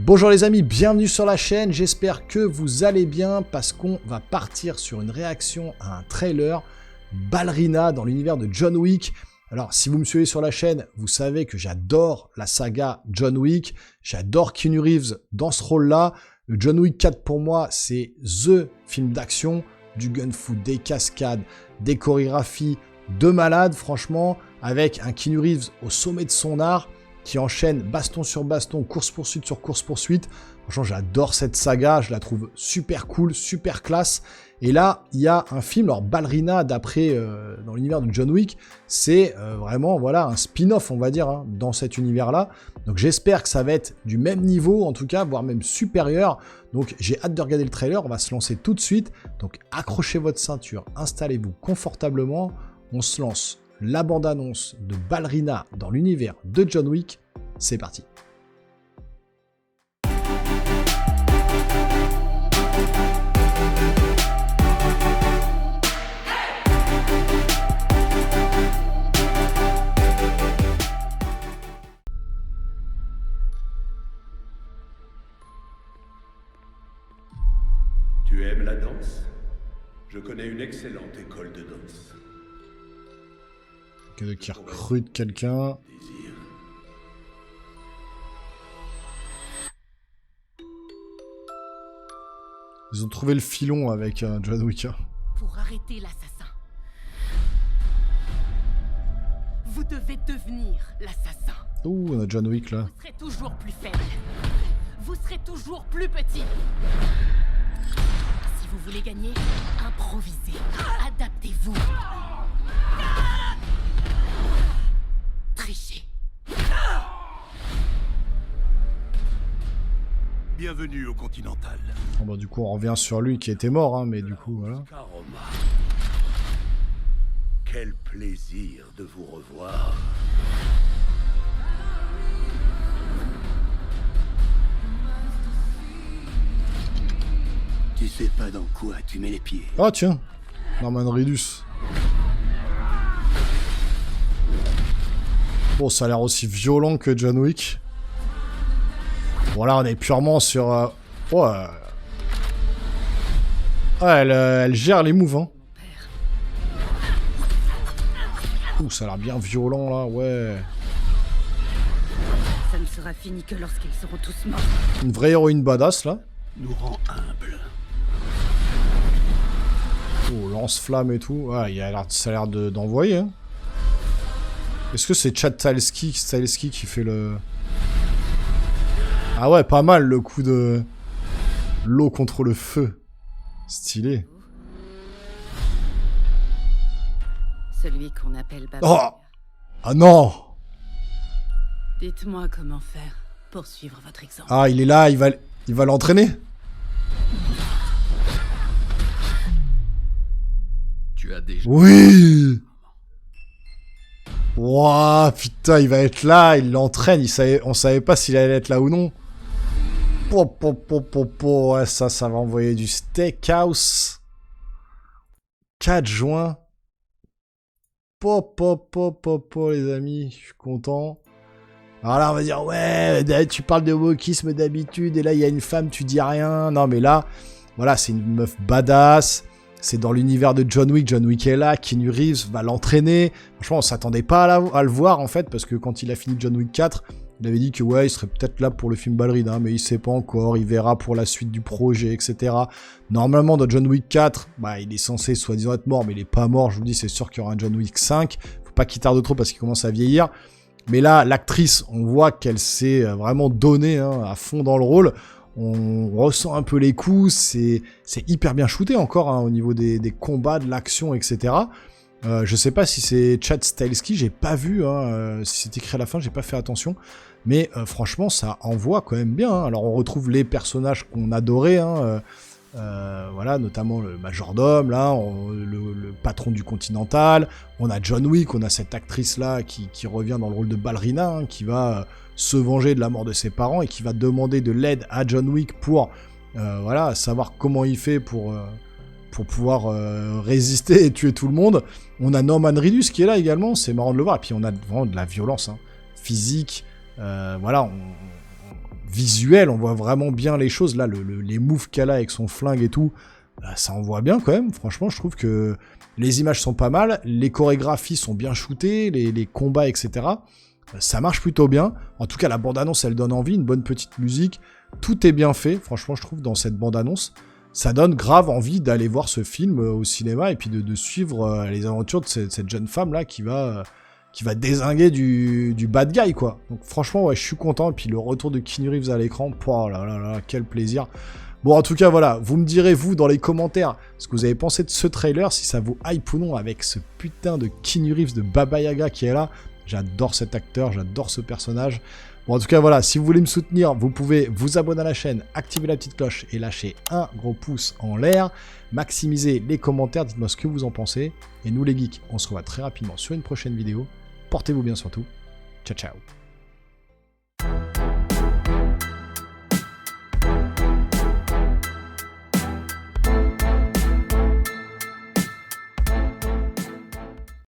Bonjour les amis, bienvenue sur la chaîne, j'espère que vous allez bien parce qu'on va partir sur une réaction à un trailer Ballerina dans l'univers de John Wick. Alors si vous me suivez sur la chaîne, vous savez que j'adore la saga John Wick, j'adore Keanu Reeves dans ce rôle-là. Le John Wick 4 pour moi c'est THE film d'action, du gun-fu, des cascades, des chorégraphies de malade franchement, avec un Keanu Reeves au sommet de son art, qui enchaîne baston sur baston, course-poursuite sur course-poursuite. Franchement, j'adore cette saga, je la trouve super cool, super classe. Et là, il y a un film, alors Ballerina, d'après, dans l'univers de John Wick, c'est vraiment, voilà, un spin-off, on va dire, hein, dans cet univers-là. Donc j'espère que ça va être du même niveau, en tout cas, voire même supérieur. Donc j'ai hâte de regarder le trailer, on va se lancer tout de suite. Donc accrochez votre ceinture, installez-vous confortablement, on se lance. La bande-annonce de Ballerina dans l'univers de John Wick, c'est parti. Tu aimes la danse? Je connais une excellente école de danse. Qui recrute quelqu'un. Désir. Ils ont trouvé le filon avec John Wick. Pour arrêter l'assassin, vous devez devenir l'assassin. Ouh, on a John Wick là. Vous serez toujours plus faible. Vous serez toujours plus petit. Si vous voulez gagner, improvisez. Adaptez-vous. Trichez. Bienvenue au Continental. Bon, bah, du coup, on revient sur lui qui était mort, hein, mais du coup, voilà. Karoma. Quel plaisir de vous revoir. Tu sais pas dans quoi tu mets les pieds. Ah tiens, Norman Reedus. Bon, ça a l'air aussi violent que John Wick. Bon là, on est purement sur... Ouais, elle gère les moves, hein. Ouh, ça a l'air bien violent, là, ouais. Ça ne sera fini que lorsqu'ils seront tous morts. Une vraie héroïne badass, là. Nous rend humbles. Oh, lance-flamme et tout. Ouais, ça a l'air d'envoyer, hein. Est-ce que c'est Chad Stahelski qui fait le... Ah ouais, pas mal, le coup de... L'eau contre le feu. Stylé. Celui qu'on appelle Baba. Oh! Ah non! Dites-moi comment faire pour suivre votre exemple. Ah, il est là, il va l'entraîner. Tu as déjà... Oui! Wouah, putain, il va être là, il l'entraîne, on savait pas s'il allait être là ou non. Ouais, ça va envoyer du steakhouse. 4 juin. Les amis, je suis content. Alors là, on va dire, ouais, tu parles de wokisme d'habitude, et là, il y a une femme, tu dis rien. Non, mais là, voilà, c'est une meuf badass. C'est dans l'univers de John Wick. John Wick est là, Keanu Reeves va l'entraîner. Franchement, on s'attendait pas à le voir, en fait, parce que quand il a fini John Wick 4, il avait dit que, ouais, il serait peut-être là pour le film Ballerina, mais il sait pas encore, il verra pour la suite du projet, etc. Normalement, dans John Wick 4, bah, il est censé soi-disant être mort, mais il est pas mort, je vous dis, c'est sûr qu'il y aura un John Wick 5. Faut pas qu'il tarde trop parce qu'il commence à vieillir. Mais là, l'actrice, on voit qu'elle s'est vraiment donnée, hein, à fond dans le rôle. On ressent un peu les coups, c'est hyper bien shooté encore, hein, au niveau des combats, de l'action, etc. Je sais pas si c'est Chad Stahelski, j'ai pas vu, hein, si c'est écrit à la fin, j'ai pas fait attention. Mais franchement, ça envoie quand même bien, hein. Alors on retrouve les personnages qu'on adorait, hein, voilà, notamment le majordome, là, le patron du Continental. On a John Wick, on a cette actrice-là qui revient dans le rôle de Ballerina, hein, qui va se venger de la mort de ses parents et qui va demander de l'aide à John Wick pour voilà, savoir comment il fait pour pouvoir résister et tuer tout le monde. On a Norman Reedus qui est là également, c'est marrant de le voir. Et puis on a vraiment de la violence, hein, physique. Voilà, visuel, on voit vraiment bien les choses. Là, les moves qu'elle a avec son flingue et tout, bah, ça envoie bien quand même. Franchement, je trouve que les images sont pas mal, les chorégraphies sont bien shootées, les combats, etc. Ça marche plutôt bien. En tout cas, la bande-annonce, elle donne envie, une bonne petite musique. Tout est bien fait, franchement, je trouve, dans cette bande-annonce. Ça donne grave envie d'aller voir ce film au cinéma et puis de suivre les aventures de cette jeune femme-là qui va dézinguer du bad guy, quoi. Donc franchement, ouais, je suis content. Et puis le retour de Keanu Reeves à l'écran, oh là là là, quel plaisir. Bon, en tout cas, voilà, vous me direz, vous, dans les commentaires, ce que vous avez pensé de ce trailer, si ça vous hype ou non, avec ce putain de Keanu Reeves de Baba Yaga qui est là. J'adore cet acteur, j'adore ce personnage. Bon, en tout cas, voilà, si vous voulez me soutenir, vous pouvez vous abonner à la chaîne, activer la petite cloche et lâcher un gros pouce en l'air. Maximisez les commentaires, dites-moi ce que vous en pensez. Et nous, les geeks, on se revoit très rapidement sur une prochaine vidéo. Portez-vous bien surtout. Ciao, ciao.